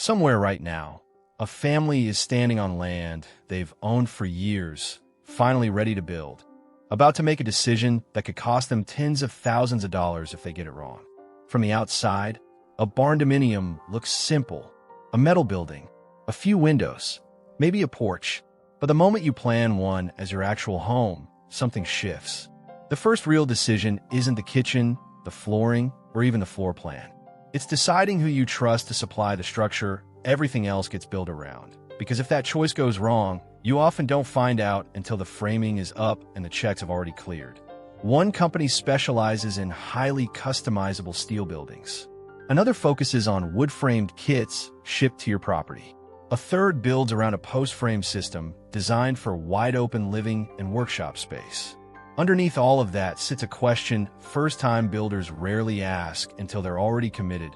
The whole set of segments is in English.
Somewhere right now, a family is standing on land they've owned for years, finally ready to build, about to make a decision that could cost them tens of thousands of dollars if they get it wrong. From the outside, a barndominium looks simple. A metal building, a few windows, maybe a porch. But the moment you plan one as your actual home, something shifts. The first real decision isn't the kitchen, the flooring, or even the floor plan. It's deciding who you trust to supply the structure everything else gets built around. Because if that choice goes wrong, you often don't find out until the framing is up and the checks have already cleared. One company specializes in highly customizable steel buildings. Another focuses on wood-framed kits shipped to your property. A third builds around a post-frame system designed for wide-open living and workshop space. Underneath all of that sits a question first-time builders rarely ask until they're already committed.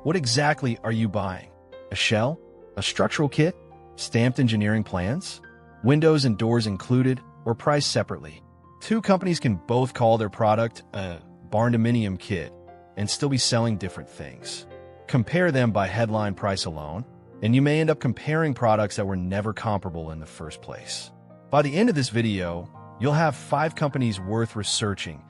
What exactly are you buying? A shell? A structural kit? Stamped engineering plans? Windows and doors included or priced separately? Two companies can both call their product a barndominium kit and still be selling different things. Compare them by headline price alone, and you may end up comparing products that were never comparable in the first place. By the end of this video, you'll have 5 companies worth researching,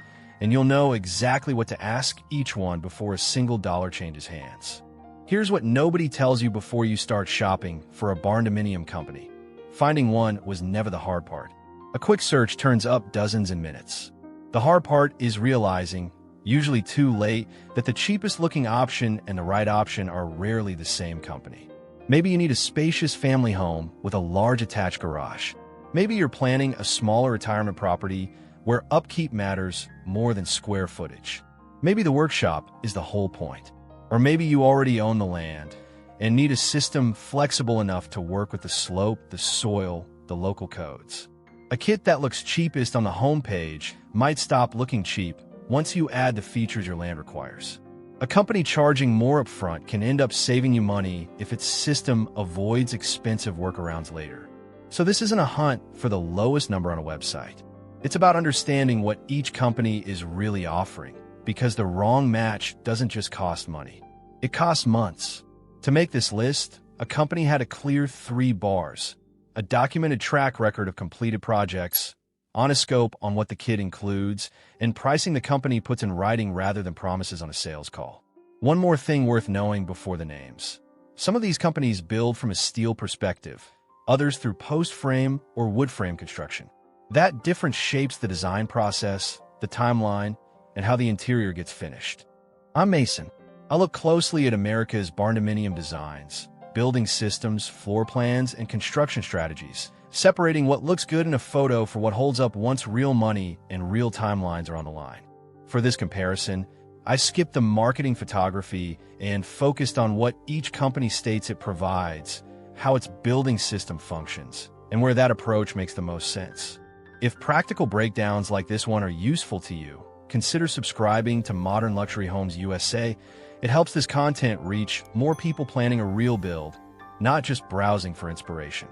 and you'll know exactly what to ask each one before a single dollar changes hands. Here's what nobody tells you before you start shopping for a barndominium company. Finding one was never the hard part. A quick search turns up dozens in minutes. The hard part is realizing, usually too late, that the cheapest looking option and the right option are rarely the same company. Maybe you need a spacious family home with a large attached garage. Maybe you're planning a smaller retirement property where upkeep matters more than square footage. Maybe the workshop is the whole point. Or maybe you already own the land and need a system flexible enough to work with the slope, the soil, the local codes. A kit that looks cheapest on the homepage might stop looking cheap once you add the features your land requires. A company charging more upfront can end up saving you money if its system avoids expensive workarounds later. So this isn't a hunt for the lowest number on a website. It's about understanding what each company is really offering, because the wrong match doesn't just cost money. It costs months. To make this list, a company had to clear 3 bars: a documented track record of completed projects, honest scope on what the kit includes, and pricing the company puts in writing rather than promises on a sales call. One more thing worth knowing before the names. Some of these companies build from a steel perspective, others through post-frame or wood frame construction. That difference shapes the design process, the timeline, and how the interior gets finished. I'm Mason. I look closely at America's barndominium designs, building systems, floor plans, and construction strategies, separating what looks good in a photo for what holds up once real money and real timelines are on the line. For this comparison, I skipped the marketing photography and focused on what each company states it provides, how its building system functions, and where that approach makes the most sense. If practical breakdowns like this one are useful to you, consider subscribing to Modern Luxury Homes USA. It helps this content reach more people planning a real build, not just browsing for inspiration.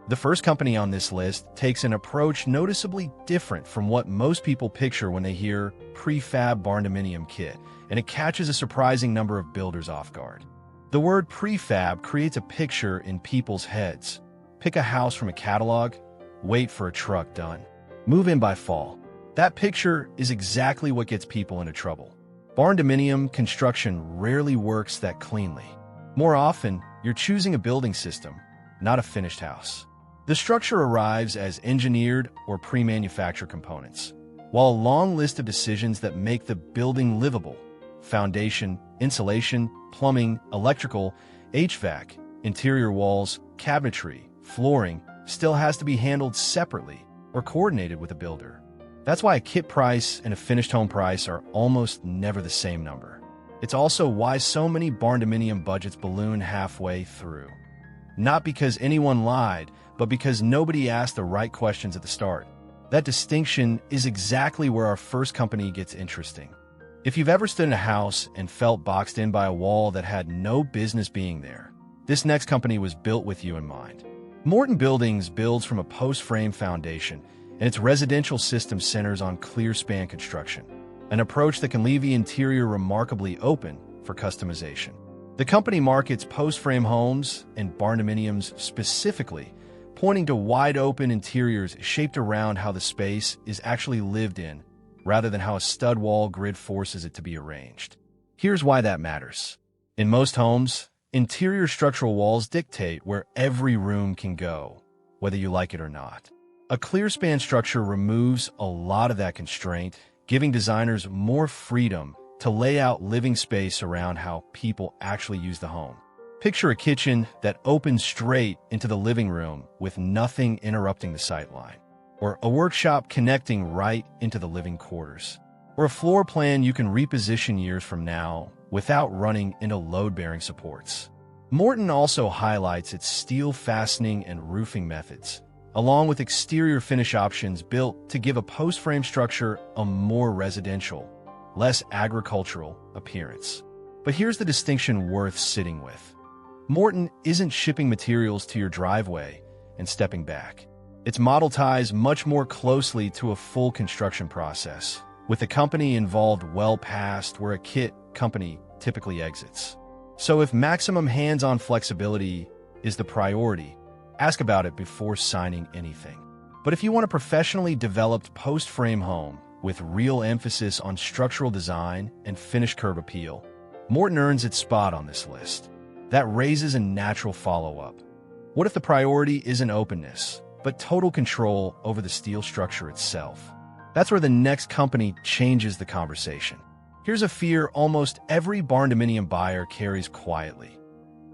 The first company on this list takes an approach noticeably different from what most people picture when they hear prefab barndominium kit, and it catches a surprising number of builders off guard. The word prefab creates a picture in people's heads. Pick a house from a catalog, wait for a truck done. Move in by fall. That picture is exactly what gets people into trouble. Barndominium construction rarely works that cleanly. More often, you're choosing a building system, not a finished house. The structure arrives as engineered or pre-manufactured components, while a long list of decisions that make the building livable: foundation, insulation, plumbing, electrical, HVAC, interior walls, cabinetry, flooring, still has to be handled separately or coordinated with a builder. That's why a kit price and a finished home price are almost never the same number. It's also why so many barndominium budgets balloon halfway through. Not because anyone lied, but because nobody asked the right questions at the start. That distinction is exactly where our first company gets interesting. If you've ever stood in a house and felt boxed in by a wall that had no business being there, this next company was built with you in mind. Morton Buildings builds from a post-frame foundation, and its residential system centers on clear span construction, an approach that can leave the interior remarkably open for customization. The company markets post-frame homes and barndominiums specifically, pointing to wide-open interiors shaped around how the space is actually lived in, rather than how a stud wall grid forces it to be arranged. Here's why that matters. In most homes, interior structural walls dictate where every room can go, whether you like it or not. A clear span structure removes a lot of that constraint, giving designers more freedom to lay out living space around how people actually use the home. Picture a kitchen that opens straight into the living room with nothing interrupting the sightline, or a workshop connecting right into the living quarters, or a floor plan you can reposition years from now without running into load-bearing supports. Morton also highlights its steel fastening and roofing methods, along with exterior finish options built to give a post-frame structure a more residential, less agricultural appearance. But here's the distinction worth sitting with. Morton isn't shipping materials to your driveway and stepping back. Its model ties much more closely to a full construction process, with the company involved well past where a kit company typically exits. So if maximum hands-on flexibility is the priority, ask about it before signing anything. But if you want a professionally developed post-frame home with real emphasis on structural design and finish curb appeal, Morton earns its spot on this list. That raises a natural follow-up. What if the priority isn't openness, but total control over the steel structure itself? That's where the next company changes the conversation. Here's a fear almost every barndominium buyer carries quietly.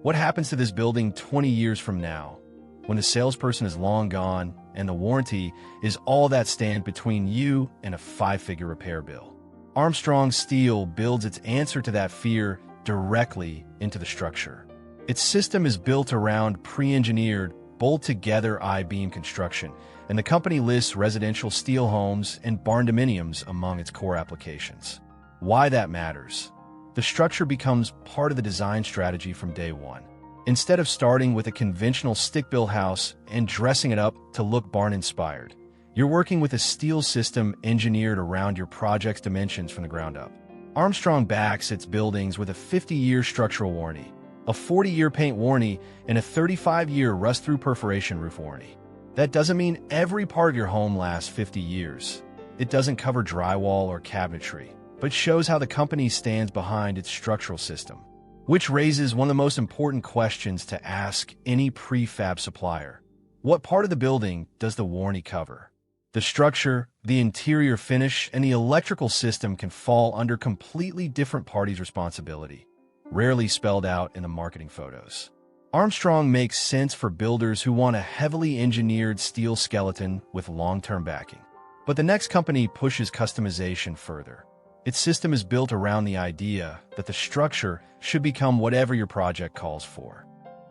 What happens to this building 20 years from now, when the salesperson is long gone and the warranty is all that stands between you and a 5-figure repair bill? Armstrong Steel builds its answer to that fear directly into the structure. Its system is built around pre-engineered, bolt-together I-beam construction, and the company lists residential steel homes and barndominiums among its core applications. Why that matters? The structure becomes part of the design strategy from day one. Instead of starting with a conventional stick-built house and dressing it up to look barn-inspired, you're working with a steel system engineered around your project's dimensions from the ground up. Armstrong backs its buildings with a 50-year structural warranty, a 40-year paint warranty, and a 35-year rust-through perforation roof warranty. That doesn't mean every part of your home lasts 50 years. It doesn't cover drywall or cabinetry, but shows how the company stands behind its structural system. Which raises one of the most important questions to ask any prefab supplier. What part of the building does the warranty cover? The structure, the interior finish, and the electrical system can fall under completely different parties' responsibility, rarely spelled out in the marketing photos. Armstrong makes sense for builders who want a heavily engineered steel skeleton with long-term backing. But the next company pushes customization further. Its system is built around the idea that the structure should become whatever your project calls for.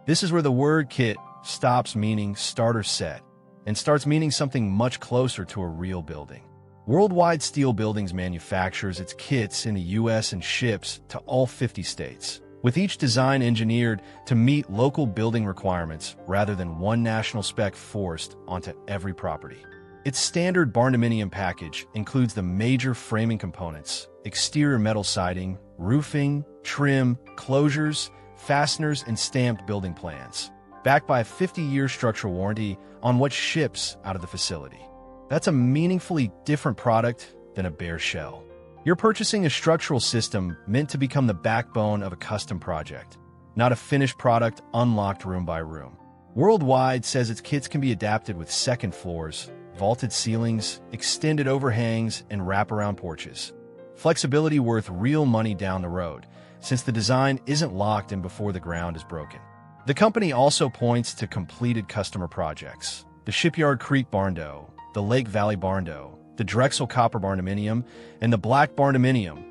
This is where the word kit stops meaning starter set and starts meaning something much closer to a real building. Worldwide Steel Buildings manufactures its kits in the U.S. and ships to all 50 states, with each design engineered to meet local building requirements rather than one national spec forced onto every property. Its standard barndominium package includes the major framing components, exterior metal siding, roofing, trim, closures, fasteners, and stamped building plans, backed by a 50-year structural warranty on what ships out of the facility. That's a meaningfully different product than a bare shell. You're purchasing a structural system meant to become the backbone of a custom project, not a finished product unlocked room by room. Worldwide says its kits can be adapted with second floors, vaulted ceilings, extended overhangs, and wraparound porches. Flexibility worth real money down the road, since the design isn't locked in before the ground is broken. The company also points to completed customer projects: the Shipyard Creek Barndo, the Lake Valley Barndo, the Drexel Copper Barndominium, and the Black Barndominium.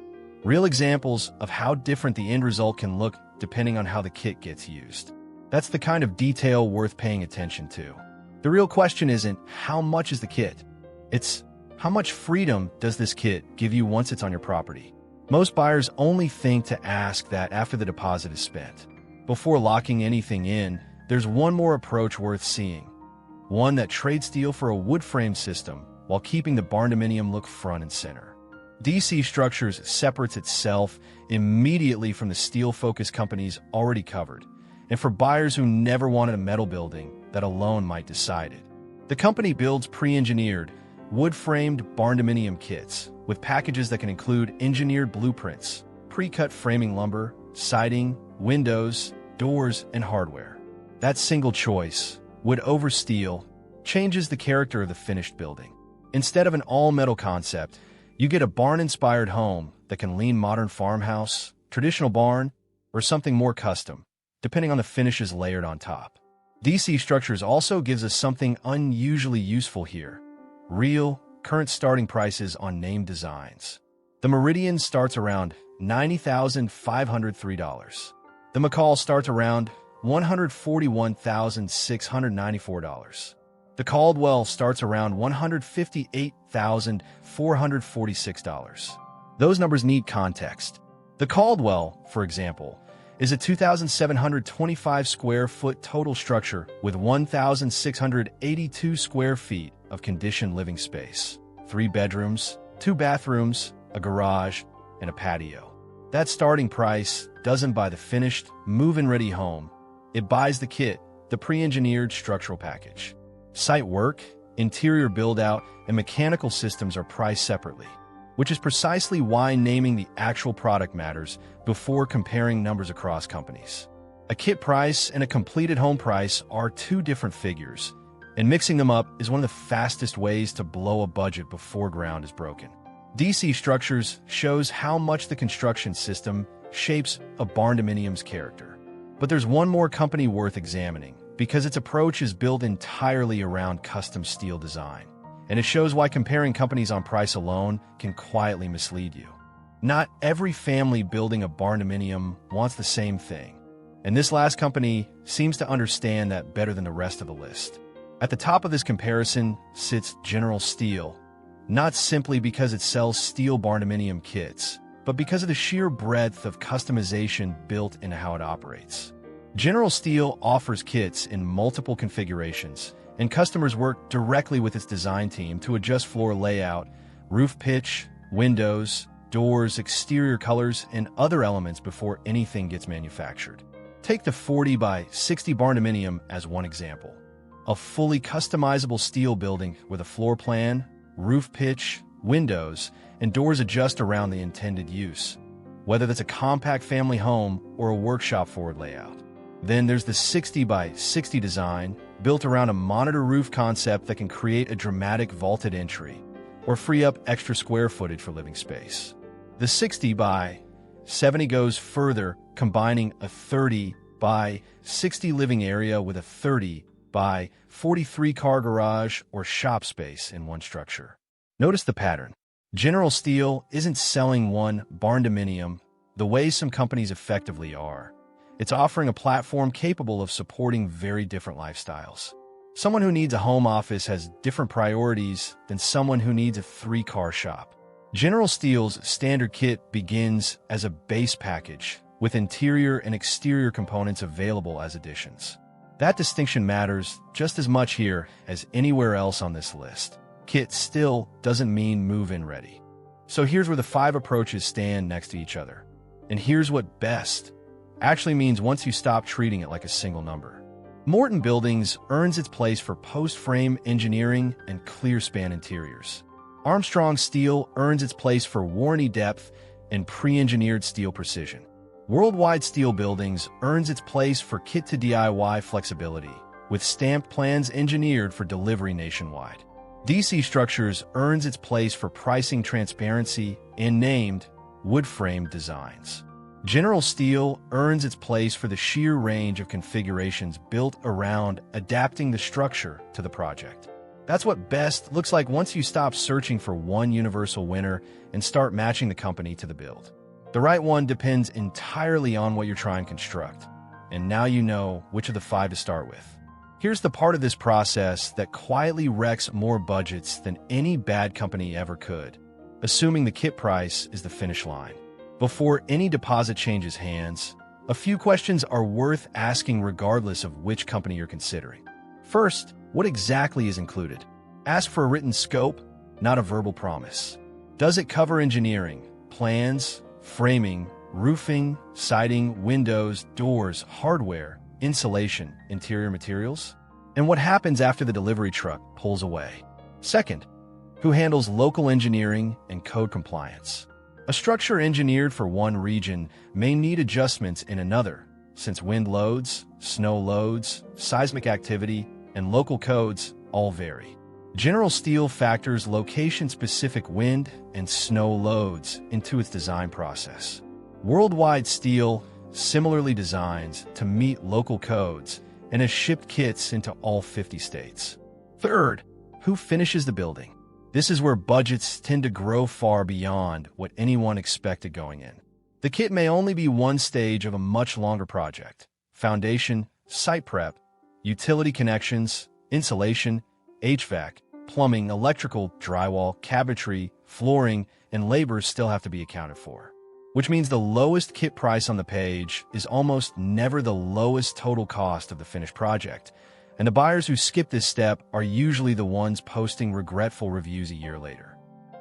Real examples of how different the end result can look depending on how the kit gets used. That's the kind of detail worth paying attention to. The real question isn't how much is the kit. It's how much freedom does this kit give you once it's on your property. Most buyers only think to ask that after the deposit is spent. Before locking anything in, there's one more approach worth seeing. One that trades steel for a wood frame system while keeping the barndominium look front and center. DC Structures separates itself immediately from the steel-focused companies already covered, and for buyers who never wanted a metal building, that alone might decide it. The company builds pre-engineered, wood-framed Barndominium kits with packages that can include engineered blueprints, pre-cut framing lumber, siding, windows, doors, and hardware. That single choice, wood over steel, changes the character of the finished building. Instead of an all-metal concept, you get a barn-inspired home that can lean modern farmhouse, traditional barn, or something more custom, depending on the finishes layered on top. DC Structures also gives us something unusually useful here: real, current starting prices on named designs. The Meridian starts around $90,503. The McCall starts around $141,694. The Caldwell starts around $158,446. Those numbers need context. The Caldwell, for example, is a 2,725 square foot total structure with 1,682 square feet of conditioned living space, 3 bedrooms, 2 bathrooms, a garage, and a patio. That starting price doesn't buy the finished, move-in-ready home. It buys the kit, the pre-engineered structural package. Site work, interior build-out, and mechanical systems are priced separately, which is precisely why naming the actual product matters before comparing numbers across companies. A kit price and a completed home price are 2 different figures, and mixing them up is one of the fastest ways to blow a budget before ground is broken. DC Structures shows how much the construction system shapes a Barndominium's character. But there's one more company worth examining, because its approach is built entirely around custom steel design, and it shows why comparing companies on price alone can quietly mislead you. Not every family building a Barndominium wants the same thing, and this last company seems to understand that better than the rest of the list. At the top of this comparison sits General Steel, not simply because it sells steel Barndominium kits, but because of the sheer breadth of customization built into how it operates. General Steel offers kits in multiple configurations, and customers work directly with its design team to adjust floor layout, roof pitch, windows, doors, exterior colors, and other elements before anything gets manufactured. Take the 40 by 60 Barndominium as one example. A fully customizable steel building with a floor plan, roof pitch, windows, and doors adjust around the intended use, whether that's a compact family home or a workshop forward layout. Then there's the 60 by 60 design, built around a monitor roof concept that can create a dramatic vaulted entry or free up extra square footage for living space. The 60 by 70 goes further, combining a 30 by 60 living area with a 30 by 43 car garage or shop space in one structure. Notice the pattern. General Steel isn't selling one Barndominium the way some companies effectively are. It's offering a platform capable of supporting very different lifestyles. Someone who needs a home office has different priorities than someone who needs a 3-car shop. General Steel's standard kit begins as a base package, with interior and exterior components available as additions. That distinction matters just as much here as anywhere else on this list. Kit still doesn't mean move-in ready. So here's where the 5 approaches stand next to each other. And here's what best actually means once you stop treating it like a single number. Morton Buildings earns its place for post-frame engineering and clear-span interiors. Armstrong Steel earns its place for warranty depth and pre-engineered steel precision. Worldwide Steel Buildings earns its place for kit-to-DIY flexibility, with stamped plans engineered for delivery nationwide. DC Structures earns its place for pricing transparency and named wood-framed designs. General Steel earns its place for the sheer range of configurations built around adapting the structure to the project. That's what best looks like once you stop searching for one universal winner and start matching the company to the build. The right one depends entirely on what you're trying to construct, and now you know which of the 5 to start with. Here's the part of this process that quietly wrecks more budgets than any bad company ever could, assuming the kit price is the finish line. Before any deposit changes hands, a few questions are worth asking regardless of which company you're considering. First, what exactly is included? Ask for a written scope, not a verbal promise. Does it cover engineering, plans, framing, roofing, siding, windows, doors, hardware, insulation, interior materials? And what happens after the delivery truck pulls away? Second, who handles local engineering and code compliance? A structure engineered for one region may need adjustments in another, since wind loads, snow loads, seismic activity, and local codes all vary. General Steel factors location-specific wind and snow loads into its design process. Worldwide Steel similarly designs to meet local codes and has shipped kits into all 50 states. Third, who finishes the building? This is where budgets tend to grow far beyond what anyone expected going in. The kit may only be one stage of a much longer project: foundation, site prep, utility connections, insulation, HVAC, plumbing, electrical, drywall, cabinetry, flooring, and labor still have to be accounted for. Which means the lowest kit price on the page is almost never the lowest total cost of the finished project, and the buyers who skip this step are usually the ones posting regretful reviews a year later.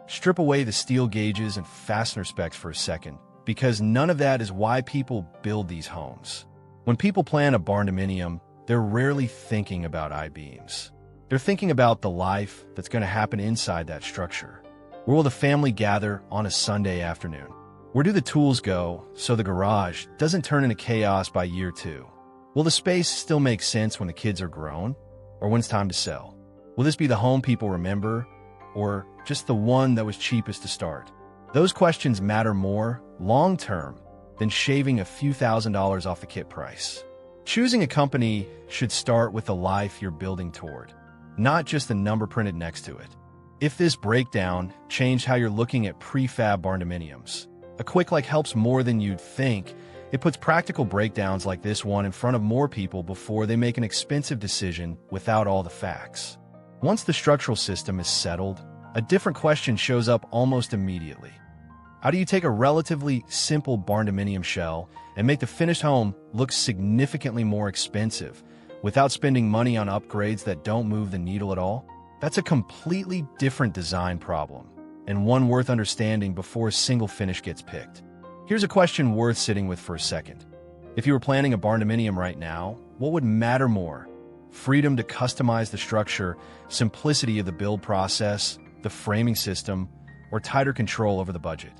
Strip away the steel gauges and fastener specs for a second, because none of that is why people build these homes. When people plan a Barndominium, they're rarely thinking about I-beams. They're thinking about the life that's going to happen inside that structure. Where will the family gather on a Sunday afternoon? Where do the tools go so the garage doesn't turn into chaos by year 2? Will the space still make sense when the kids are grown, or when it's time to sell? Will this be the home people remember, or just the one that was cheapest to start? Those questions matter more long-term than shaving a few $1,000s off the kit price. Choosing a company should start with the life you're building toward, not just the number printed next to it. If this breakdown changed how you're looking at prefab barndominiums, a quick like helps more than you'd think. It puts practical breakdowns like this one in front of more people before they make an expensive decision without all the facts. Once the structural system is settled, a different question shows up almost immediately. How do you take a relatively simple barndominium shell and make the finished home look significantly more expensive without spending money on upgrades that don't move the needle at all? That's a completely different design problem, and one worth understanding before a single finish gets picked. Here's a question worth sitting with for a second. If you were planning a barndominium right now, what would matter more? Freedom to customize the structure, simplicity of the build process, the framing system, or tighter control over the budget?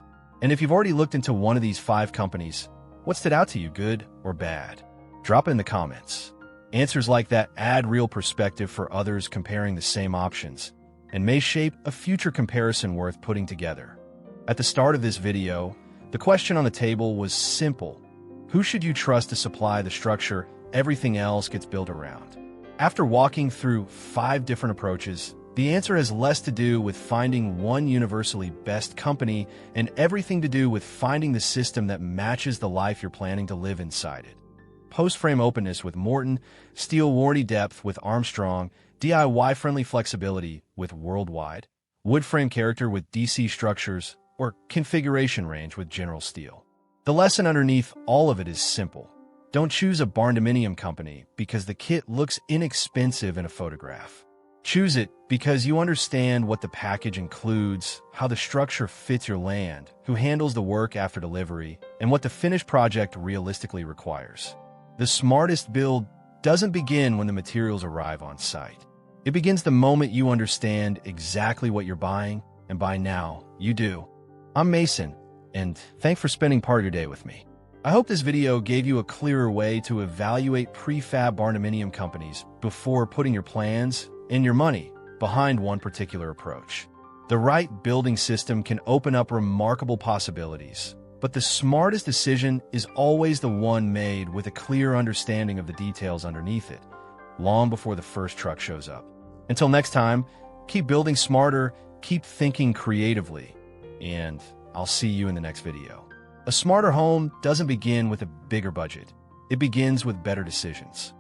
And if you've already looked into one of these 5 companies, what stood out to you, good or bad? Drop it in the comments. Answers like that add real perspective for others comparing the same options, and may shape a future comparison worth putting together. At the start of this video, the question on the table was simple: who should you trust to supply the structure everything else gets built around? After walking through 5 different approaches, the answer has less to do with finding one universally best company and everything to do with finding the system that matches the life you're planning to live inside it. Post-frame openness with Morton, steel warranty depth with Armstrong, DIY-friendly flexibility with Worldwide, wood frame character with DC Structures, or configuration range with General Steel. The lesson underneath all of it is simple. Don't choose a barndominium company because the kit looks inexpensive in a photograph. Choose it because you understand what the package includes, how the structure fits your land, who handles the work after delivery, and what the finished project realistically requires. The smartest build doesn't begin when the materials arrive on site. It begins the moment you understand exactly what you're buying, and by now, you do. I'm Mason, and thanks for spending part of your day with me. I hope this video gave you a clearer way to evaluate prefab barndominium companies before putting your plans and your money behind one particular approach. The right building system can open up remarkable possibilities, but the smartest decision is always the one made with a clear understanding of the details underneath it, long before the first truck shows up. Until next time, keep building smarter, keep thinking creatively, and I'll see you in the next video. A smarter home doesn't begin with a bigger budget. It begins with better decisions.